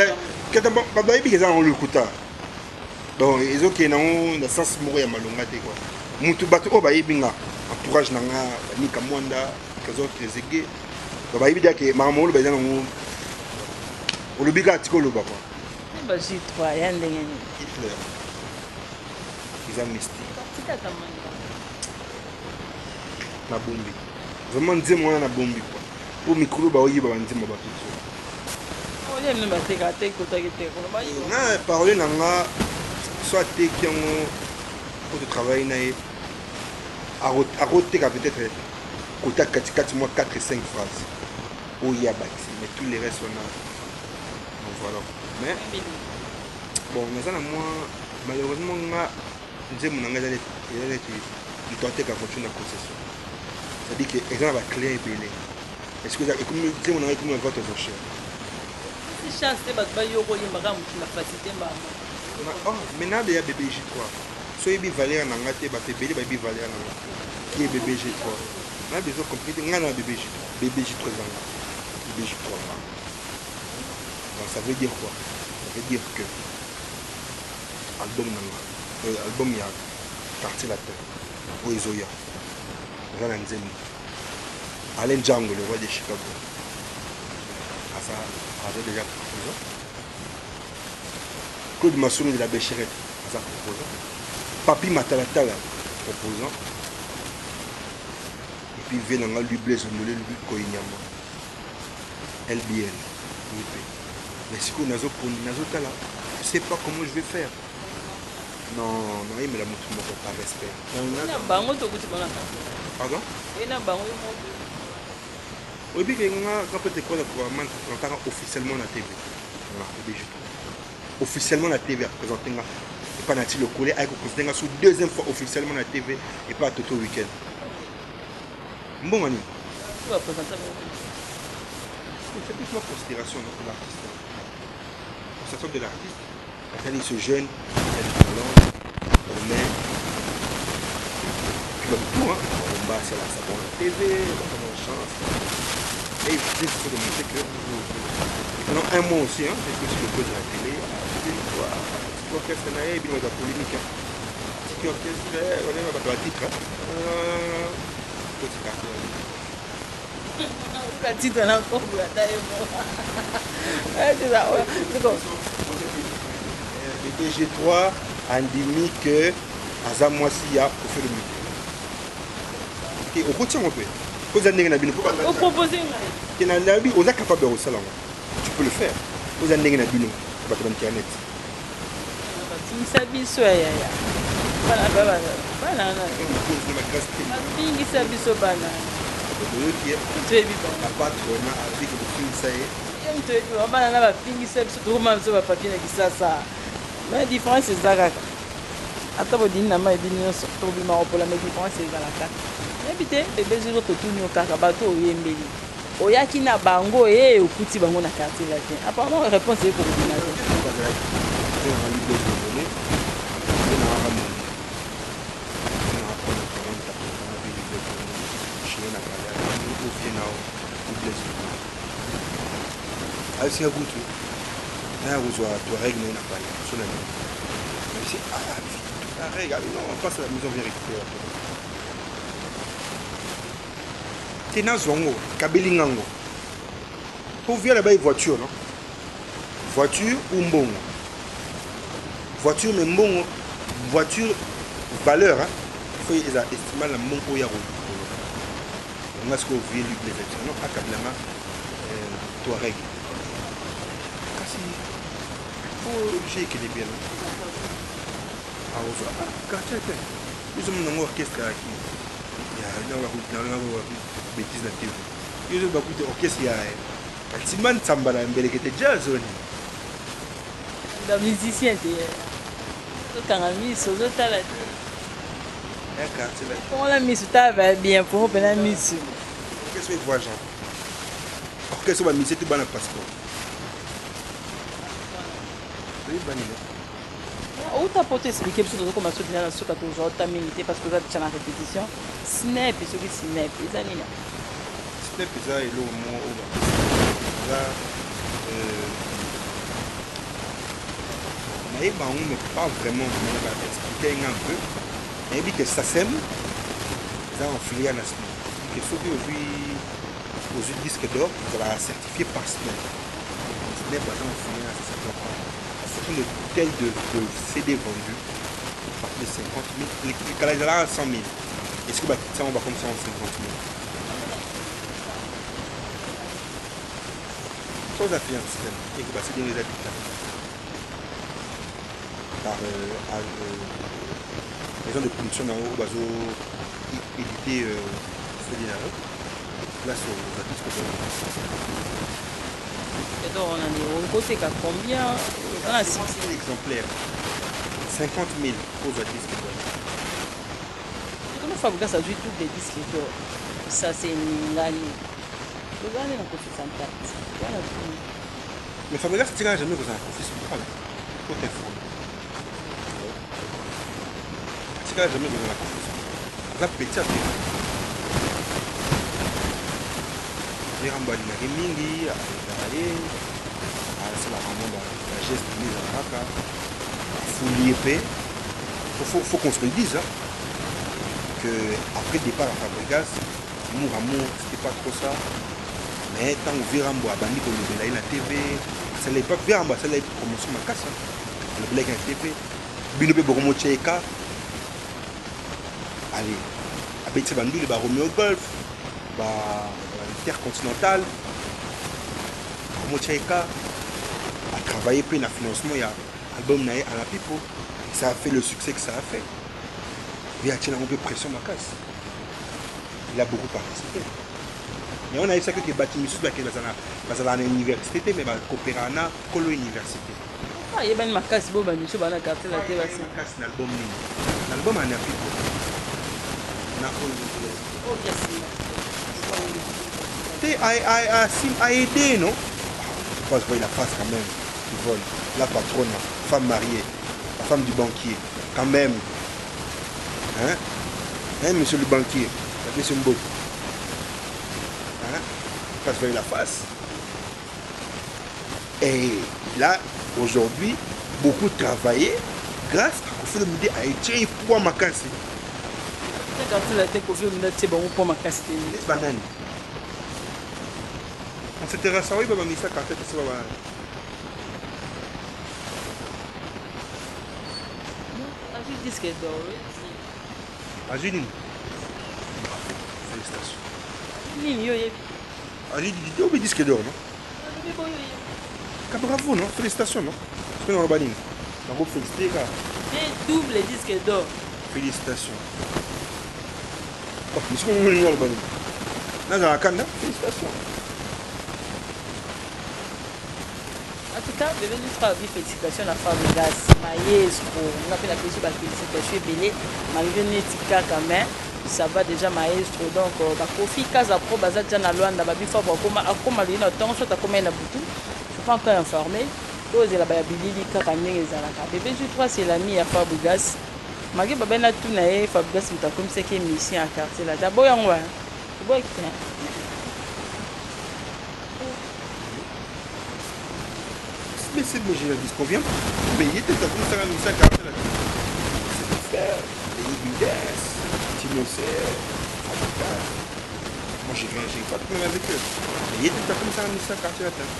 [SPEAKER 1] ils ont le kuta. Donc ils ont qui dans le sens mourir malonga te quoi. Mutu batu o baïbi nga entourage nanga ni kamwanda kazo kezege. Baïbi dia que maman le bazana o le biga tikolo ba quoi.
[SPEAKER 5] Ba jit quoi yande ngeni.
[SPEAKER 1] Hitler. Ils ont mystique. Na bombi. Vraiment dire moi na bombi quoi. Pour micro ba oyi ba ndimo ba tout.
[SPEAKER 5] On aime me battre à tes côtés qui te qu'on va y.
[SPEAKER 1] Na parole nanga soit te qui ont pour de travail na à roter peut-être côté 4 mois 4 et 5 phrases. Oh il y a bâti mais tous les restes on a. Donc voilà. Mais bon mais ça moi malheureusement nga nzemu nanga il doit être continuer la concession. C'est-à-dire que les gens va clé et belé. Est-ce que comme nzemu nanga comme votre cher.
[SPEAKER 5] Si chance te bat ba yo ko yimba ka mutu na facilité ba.
[SPEAKER 1] Oh maintenant il y a bébé J3. So il bi Valérie nanga te ba te belé ba bi Valérie nanga. Qui est bébé J3. On a besoin compris nga na bébé J3. Bébé J3 nanga. Bébé J3. Donc ça veut dire quoi? Ça veut dire que album nanga. Album ya parti la terre. Oizoya. Rana Nzemi. Alain Django, le roi de Chicago. Ah ça, avait déjà proposé. Claude Massouni de la Béchérette, ça proposant. Papi Matalatala, proposant. Et puis Vénanga, lui Blaise Ondolé, lui Koinyama. LBN. Mais si on a Tala, je ne sais pas comment je vais faire. Non, il me l'a montré par respect. Pardon? Oui, puis quand peut-être quoi officiellement la TV. Officiellement la TV a présenté et pas Nati le collé avec considéré sous deuxième fois officiellement la TV et pas Toto Weekend. Bon mani. C'est plus ma considération de l'artiste. Considération de l'artiste. Quand il se jeune, il a du talent, on met. Puis tout, hein. On bat sur la savon la TV, on a une chance. Et il faut démontrer que pendant un mois aussi, hein, c'est que sur le code de la télé, c'est orchestre et puis on a polémique. C'est orchestre, on est à titre.
[SPEAKER 5] titre na nkombo ya taye mo c'est ça c'est quoi
[SPEAKER 1] BDG3 andimi que aza mwasi ya kofi olomide okotia ngo mpe oza ndenge na bino
[SPEAKER 5] opropose ngai
[SPEAKER 1] ke nabi oza capable ya kosala ngo tu peux le faire oza ndenge na bino bato ba internet
[SPEAKER 5] batingisa biso yaya bana babingisa biso bana toyebi
[SPEAKER 1] bapatrona abiki bofingisa ye
[SPEAKER 5] toyebi bana na bapingisa biso tokoma biso bapapie na kisasa mais différence eza kaka ata bodini na mai bino nyonso tobima kopola mais différence ezalaka nayebi te bebe ziro totuni yo kaka bato oyembeli oyaki na bango ye okuti bango na quartier latin apparemment réponse ekokobina te
[SPEAKER 1] asinga kutu naya kozwa Touareg naye na pale so na nini mais Touareg non passe la maison vient récupérer te nazwa ngo kabelinga ngo po via là-bas voiture non voiture ou mbongo voiture mais mbongo voiture valeur hein faut eza estimé la mbongo ya route on a ce qu'on vient lui les vêtements non akablama Touareg kasi j'ai que les bien ah ozo quartier te nous sommes dans orchestre qui ya na wa bêtise na TV yo ba kuite orchestre ya Timan Tsambala mbelekete jazz oni
[SPEAKER 5] da musicien te tokanga miso ozotala te
[SPEAKER 1] ya quartier là
[SPEAKER 5] pour la miso tava bien pour pena miso
[SPEAKER 1] qu'est-ce que voit Jean orchestre ba miso te bana passeport oui banile
[SPEAKER 5] outa poto expliquer biso tozokoma so dina na soka tozota mingi te parce que oza déjà na répétition snap soki snap eza nini
[SPEAKER 1] snap eza eloko moko eza nayeba yango mais pas vraiment expliquer nga un peu nayebi ke SACEM eza en filiale na snap ke soki ozwi disque d'or ezalaka certifié par snap snap aza en filiale na SACEM le tel de CD vendu par les 50 000, les calendriers à 100 000. Est-ce que ça on va comme ça en 50 000? Sans affaire un système, et que c'est bien les habitants. Par maison de production dans le bateau édité c'est-à-dire là sur la disque
[SPEAKER 5] et donc on a dit on conseille qu'à combien on a 6
[SPEAKER 1] exemplaires 50 000 pour le disque d'or.
[SPEAKER 5] Comment Fabregas a joué tous les disques d'or? Ça c'est Ngani. Vous allez dans Kofi Santa.
[SPEAKER 1] Mais Fabregas ne tira jamais dans un Kofi Santa. Faut t'informer. Il ne tira jamais dans la Kofi Santa. Ça petit à petit. Les rambali na mingi, c'est la ramon la geste mise à Raka. Il faut qu'on se le dise hein, que après le départ à Fabregas, Mouramour, c'était pas trop ça. Mais tant que Virambo a banni comme le la TV, c'est l'époque Virambo, c'est la promotion de ma casse. Le blague à TV, Binobe Boromo Tcheka. Allez, à Betty Bandou, le Romeo Golf, Intercontinental, Boromo Tcheka a travaillé pour le financement. Album à la pipo, ça a fait le succès que ça a fait. Il y a un peu de pression ma casse. Il a beaucoup participé. Mais on a eu ça que les bâtiments parce à l'université, mais coopérer à la université.
[SPEAKER 5] Ah, il y a une casse, bon, mais je vais la carte la télé.
[SPEAKER 1] L'album l'album a pipo. A aidé, non? Je pense qu'il a face quand même. Tu voles. La patronne, femme mariée, la femme du banquier, quand même. Hein? Hein, monsieur le banquier, monsieur Mbo. Hein? Passe vers la face. Et là, aujourd'hui, beaucoup travaillé grâce à Kofi Olomide a été pour ma casse.
[SPEAKER 5] Quand il a été Kofi Olomide, c'est bon pour ma casse.
[SPEAKER 1] Les bananes. On s'intéresse à oui, bah, mais ça, quand c'est ça, bah.
[SPEAKER 5] Avec disque d'or, oui.
[SPEAKER 1] Agile. Félicitations.
[SPEAKER 5] Nini, yo, yebi.
[SPEAKER 1] Agile, il dit, oh, mais disque d'or, non? Bravo, non? Félicitations, non? C'est pas dans le banning. On va féliciter, gars.
[SPEAKER 5] J'ai double disque d'or.
[SPEAKER 1] Félicitations. Oh, mais c'est comment on est dans le banning? Là, dans la canne, là? Félicitations.
[SPEAKER 5] En tout cas, bébé nous fera une félicitation à la Fabregas, maestro. On appelle la question de félicitation belé, malgré Netika quand même. Ça va déjà maestro. Donc, bah, Kofi Kaza Pro, Bazadja na Luanda, Babi Fabra, Akoma Lina, tant soit à combien de boutou. Je suis pas encore informé. Tous les Bayabilili, Kakane et Zalaka. Bébé J3, c'est l'ami à Fabregas. Malgré Babena Tounae, Fabregas, c'est comme c'est qui est mission à quartier là. D'abord, on va. C'est bon,
[SPEAKER 1] Mais c'est le disque, on vient payer tes comme ça, mais ça, car c'est la c'est de faire, les bides, Tino, c'est. Moi, j'ai pas de problème avec eux. Mais il était comme ça, mais ça, car c'est la tête.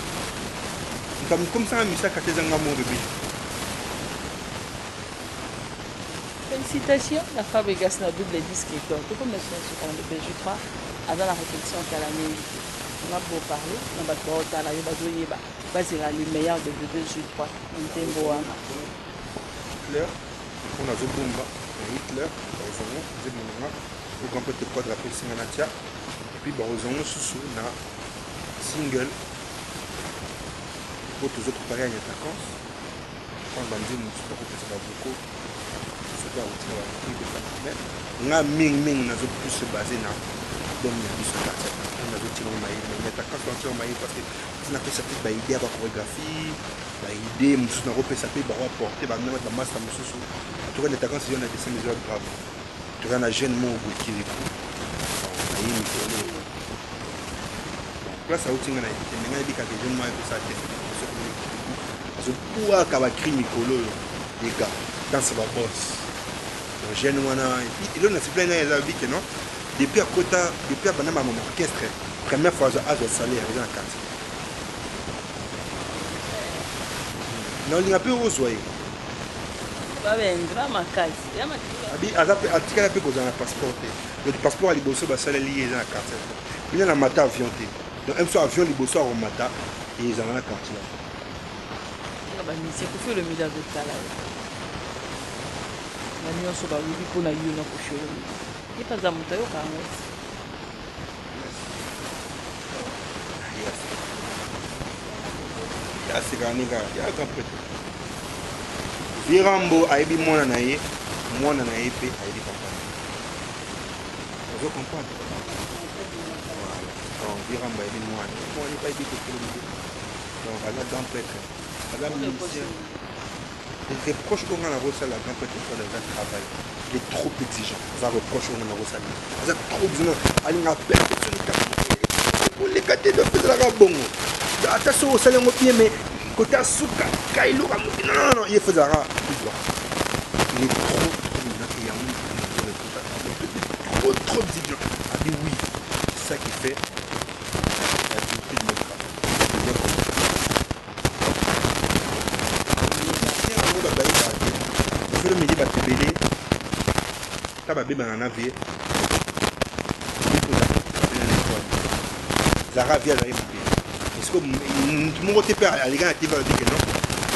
[SPEAKER 1] Comme ça, mais ça, car c'est un amour bébé.
[SPEAKER 5] Félicitations, la Fabregas na double disque et tout comme le son sur le BJ3, avant la réflexion qu'elle a mis. On a beau parler, on va te voir au talent, il va les meilleurs de BJ3. On t'aime beau.
[SPEAKER 1] Hitler, on a Zobomba, Hitler, Barozongo, Zebonga, au grand peu de quoi de la police Singanatia, et puis Barozongo sous na single pour tous les autres pareils à attaquants. Quand on dit, nous sommes pas ça beaucoup. On a ming na zo plus basé na donc il y a du quartier on a zo maï mais attaquant sur maï parce que ça n'a pas cette ba idée ba chorégraphie ba idée musu na repé ça peut ba porter ba mettre ba master musu tu vois l'attaquant c'est on a dessin mesure grave tu vois na jeune mo qui est maï mikolo là ça outinga na été mais na dit que jeune mo ça tête parce que pour ka ba crime mikolo les gars dans ce ba boss jeune wana et là on a se plaint na vie que non depuis à côté depuis à banama mon orchestre première fois à zo salaire dans la carte non il y a peu aux oreilles
[SPEAKER 5] ba vendra makasi ya
[SPEAKER 1] abi azape atika pe ko za passeport le passeport ali bosso ba salaire lié dans la carte il y a la mata avion té donc un soir avion li bosso au mata et ils ont la carte là
[SPEAKER 5] ba mission ko fait le milliard de talent na nyonso balubi mpona yo na kosholo ye mpenza moto ayokaka ngoti
[SPEAKER 1] yasekaniga yaka prete virambo ayebi mwana na ye mpe ayebi papa ozo comprendre donc virambo ayebi mwana mpe ayebi kokolo donc aza grand prêtre aza musicien. Les reproches qu'on a à Rossal, la grande petite fois de travail, il est trop exigeant. Ça reproche qu'on a à Rossal. Ça trop exigeant. Il a perfectionné pour les gâter de faire la rabon. Attention au salaire, mais côté Asuka, Kailo, non, il fait ça. Il est trop exigeant. Ah oui, c'est ça qui fait la beauté de notre travail. Le midi va te béler, tu vas béber en avion. Zara vient d'arriver. Est-ce que tout le monde est père, les gars, tu vas dire que non?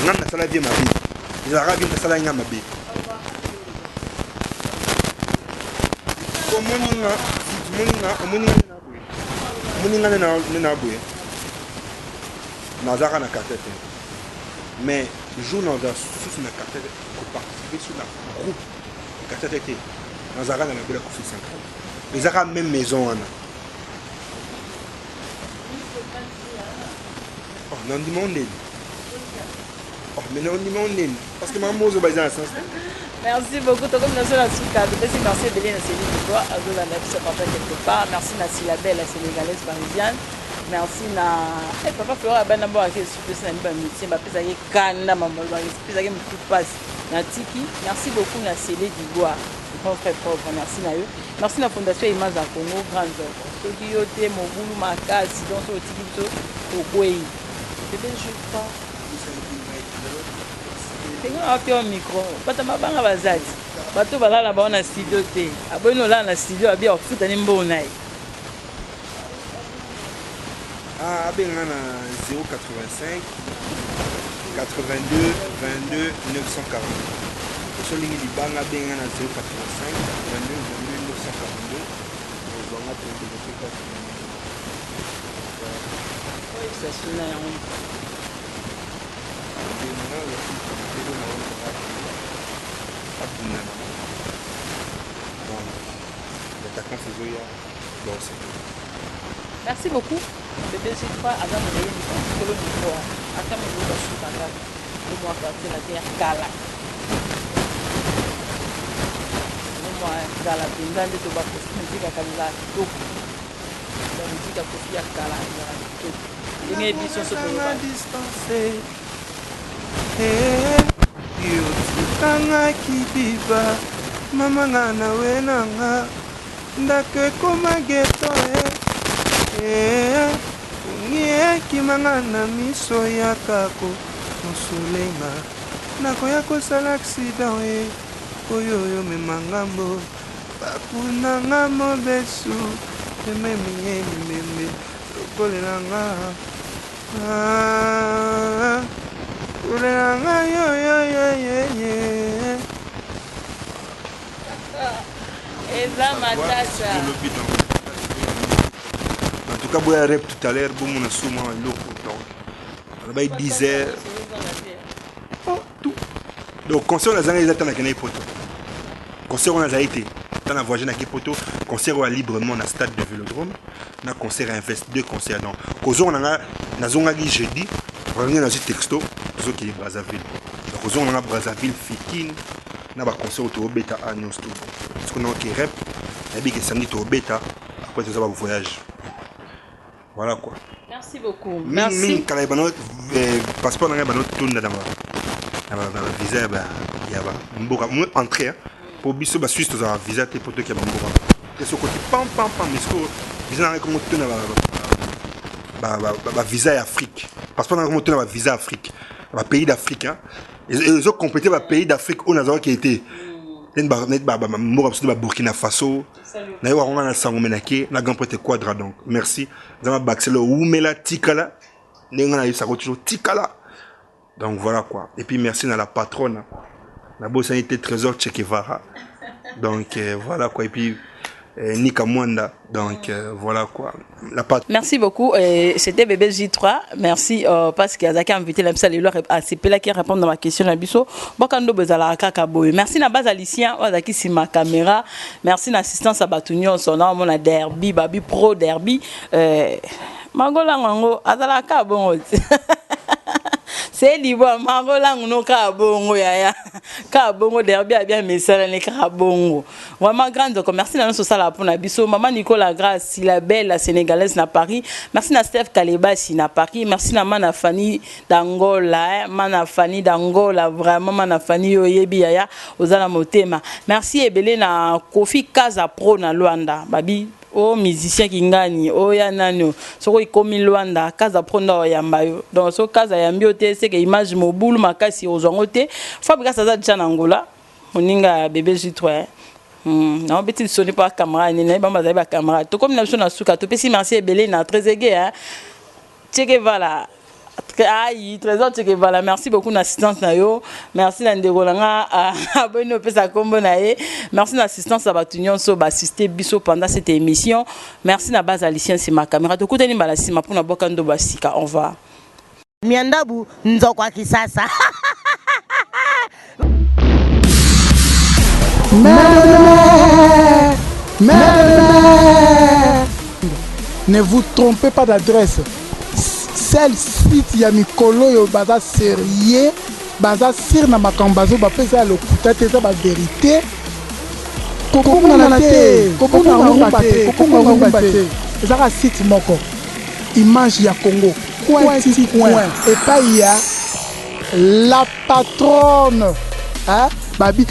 [SPEAKER 1] On a la vie ma vie. Zara vient de la vie ma vie. Mais jour dans la sous la carte pour participer sur la groupe carte était dans Zara dans la belle coffee 50 mais Zara même maison oh non demande oh mais non demande parce que maman zo bazan sens
[SPEAKER 5] merci beaucoup to comme national suka merci Belé na Céline de toi à la nef ça partage quelque part merci na Silabelle la sénégalaise parisienne. Merci na papa Flora bana bo ake super na ba métier ba pesa ye kanda maman ba pesa ye mutu passe na tiki merci beaucoup na Célé Dubois grand frère pauvre, merci na yo. Merci la Fondation Image à Congo, grande œuvre. Ceux qui ont été mon boulot, ma case, donc au Tigito, au Koué. C'est bien, je crois. C'est un micro. Pas de ma banque à Bazad. Pas de balade là-bas, on a studio. Abonne là, on a studio, à bien, foot, un bon naï.
[SPEAKER 1] Ah, ben on a 085 82 22 940. Sur ligne du banc, ben on a 085 82 22 942. On va développer quoi?
[SPEAKER 5] Oui, ça sonne à un. Merci beaucoup. Bébé J3 Adam Moye du micro à Cameroun de Soukaka le mois quartier la terre Kala. Le mois Kala pinda de to ba ko musique à Kala to. La musique à Kofi à Kala to. Linge biso so ko
[SPEAKER 1] distancer. Yo tanga kibiba mama ngana wenanga ndake koma geto ungie kimanga na miso ya kako mosulenga nakoya kosala accident oyo memangambo bakunanga mobesu ememiyemimembe lokolelanga kulelanga yoyoyoyoye
[SPEAKER 5] Eza matata.
[SPEAKER 1] En tout cas, boya rep tout à l'heure, bon mon assouma l'eau autant. Là-bas il disait oh tout. Donc concert on a zangé zata na kenai poto. Concert on a été dans la voyage na ke poto, concert on a librement na stade de Vélodrome, na concert invest deux concerts donc. Kozo on a na zonga gi jeudi, revenir dans ce texto, zo qui est Brazzaville. Donc kozo on a Brazzaville Fikine. Na ba concert au beta à New Studio. Parce qu'on a qui rep, et bien que samedi au beta, après tout ça va voyage. Voilà quoi.
[SPEAKER 5] Merci beaucoup. Merci.
[SPEAKER 1] Min kala bano passeport na bano tunda dans la visa ba ya ba mboka mo entrée pour biso ba Suisse to za visa te poto ki ba mboka. Et ce côté pam mais ce visa na comme tunda ba visa Afrique. Passeport na comme tunda ba visa Afrique. Ba pays d'Afrique hein. Ils ont complété le pays d'Afrique où nous qui été. Burkina Faso. Na yo on a sangomenake na grand prêtre quadra donc. Merci. Nous avons baxé le Oumela Tikala. Nenga na ça toujours Tikala. Donc voilà quoi. Et puis merci à la patronne. La bosse sanité trésor Che Guevara. Donc voilà quoi et puis Nika Mwanda. Donc voilà quoi.
[SPEAKER 5] Merci beaucoup. C'était Bébé J3. Merci parce qu'il y a invité la c'est Pela qui répond dans ma question à Bisso. Merci na base Alicien, Ozaki si ma caméra. Merci l'assistance à Batunion, son nom on a Derby, Babi Pro Derby. Mangola Mango, Azalaka bon. C'est libre, Mangolang no Kabongo ya Kabongo Derby a bien mis ça les Kabongo. Vraiment grande merci dans notre salle pour Nabiso. Maman Nicolas Grace, si la belle la sénégalaise na Paris. Merci na Steph Kaleba si na Paris. Merci na Mana Fanny d'Angola, Mana Fanny d'Angola, vraiment Mana Fanny Oyebi Yaya Ozala Motema. Merci Ebele na Kofi Kaza Pro na Luanda. Babi oh musicien qui gagne oh ya nano soko ikomi Luanda Kaza Pronda yamba yo donc so Kaza yambiote c'est que image mobile makasi ozongote Fabrice Saza de Angola moninga Bébé J3 non petit sonné pas caméra ni na bamba za caméra to comme na na suka to pesi merci Ebele na très aigué hein check voilà aïe trésor check voilà merci beaucoup d'assistance na yo merci na ndeko langa abonné au pesa kombo na ye merci d'assistance à Batunion so ba assister biso pendant cette émission merci na base Alicien c'est ma caméra to kuteni mbala sima pour na bokando basika on va
[SPEAKER 2] Miandabu nzokwa kisasa.
[SPEAKER 3] Ne vous trompez pas d'adresse. Celle site ya mikolo yo baza sérieux, baza sir na makambazo ba pesa le kutate za ba vérité. Kokonga na te, kokonga te. Ezaka site moko. Image ya Congo. Point. Et pas il y a la patronne. Hein? Babi